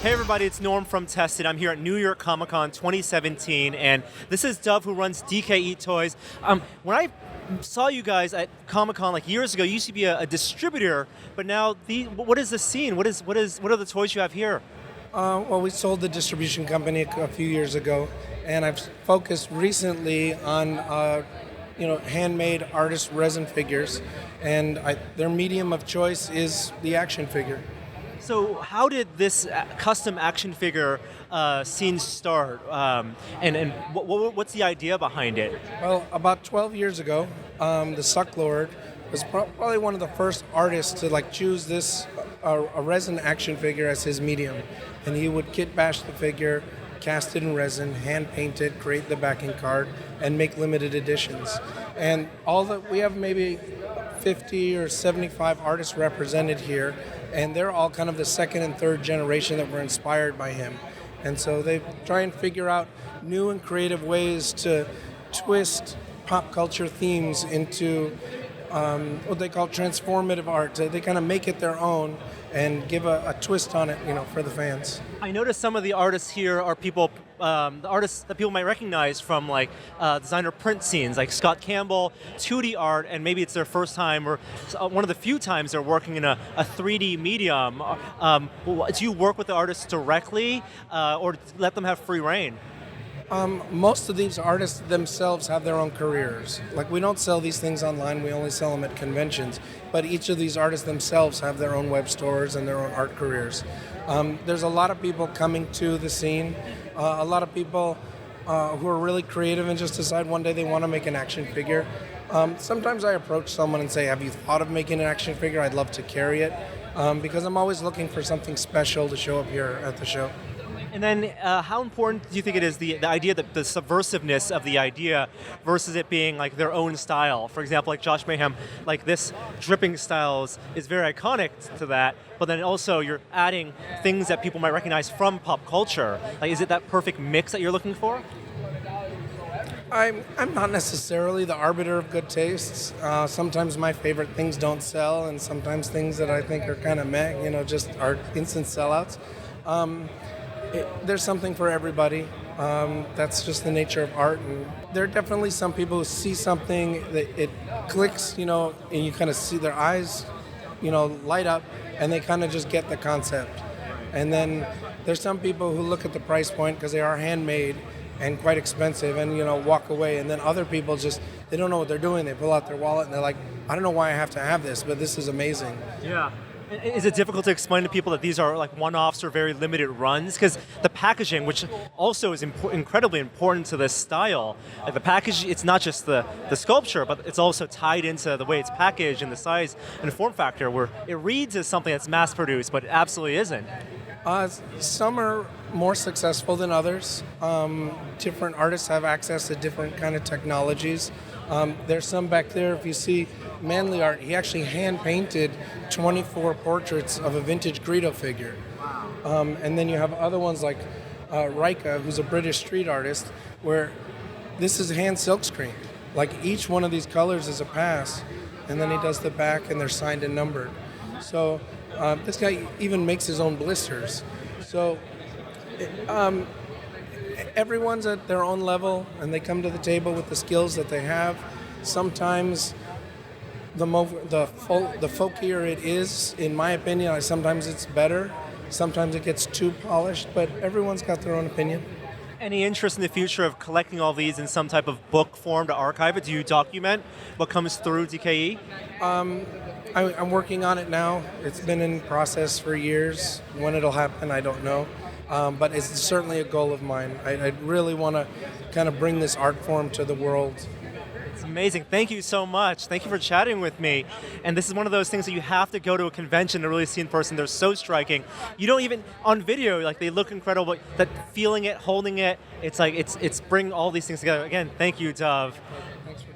Hey everybody, it's Norm from Tested. I'm here at New York Comic Con 2017, and this is Dov, who runs DKE Toys. When I saw you guys at Comic Con like years ago, you used to be a distributor, but now what is the scene? What are the toys you have here? Well, we sold the distribution company a few years ago, and I've focused recently on handmade artist resin figures, and their medium of choice is the action figure. So how did this custom action figure scene start, and what's the idea behind it? Well, about 12 years ago, the Suck Lord was probably one of the first artists to choose this a resin action figure as his medium, and he would kit bash the figure, cast it in resin, hand paint it, create the backing card, and make limited editions. And we have maybe 50 or 75 artists represented here, and they're all kind of the second and third generation that were inspired by him. And so they try and figure out new and creative ways to twist pop culture themes into what they call transformative art. They kind of make it their own and give a twist on it, for the fans. I noticed some of the artists here are people, the artists that people might recognize from designer print scenes, like Scott Campbell, 2D art, and maybe it's their first time or one of the few times they're working in a 3D medium. Do you work with the artists directly or let them have free reign? Most of these artists themselves have their own careers. We don't sell these things online, we only sell them at conventions. But each of these artists themselves have their own web stores and their own art careers. There's a lot of people coming to the scene, a lot of people who are really creative and just decide one day they want to make an action figure. Sometimes I approach someone and say, have you thought of making an action figure? I'd love to carry it, because I'm always looking for something special to show up here at the show. And then how important do you think it is, the idea, that the subversiveness of the idea versus it being their own style? For example, Josh Mayhem, this dripping style is very iconic to that, but then also you're adding things that people might recognize from pop culture. Is it that perfect mix that you're looking for? I'm not necessarily the arbiter of good tastes. Sometimes my favorite things don't sell, and sometimes things that I think are kind of meh, just are instant sellouts. There's something for everybody. That's just the nature of art. And there are definitely some people who see something that it clicks, and you kind of see their eyes, light up, and they kind of just get the concept. And then there's some people who look at the price point because they are handmade and quite expensive and, walk away. And then other people they don't know what they're doing. They pull out their wallet and they're like, I don't know why I have to have this, but this is amazing. Yeah. Is it difficult to explain to people that these are one-offs or very limited runs? Because the packaging, which also is incredibly important to this style, the package, it's not just the sculpture, but it's also tied into the way it's packaged and the size and form factor, where it reads as something that's mass-produced, but it absolutely isn't. Some are more successful than others. Different artists have access to different kind of technologies. There's some back there, if you see Manly Art, he actually hand-painted 24 portraits of a vintage Greedo figure. And then you have other ones like Rika, who's a British street artist, where this is hand silkscreened. Each one of these colors is a pass, and then he does the back, and they're signed and numbered. So this guy even makes his own blisters. So everyone's at their own level, and they come to the table with the skills that they have. Sometimes the folkier it is, in my opinion, sometimes it's better. Sometimes it gets too polished, but everyone's got their own opinion. Any interest in the future of collecting all these in some type of book form to archive it? Do you document what comes through DKE? I'm working on it now. It's been in process for years. When it'll happen, I don't know. But it's certainly a goal of mine. I really want to kind of bring this art form to the world. It's amazing. Thank you so much. Thank you for chatting with me. And this is one of those things that you have to go to a convention to really see in person. They're so striking. You don't even, on video, they look incredible. That feeling it, holding it, it's bringing all these things together. Again, thank you, Dov. Thanks for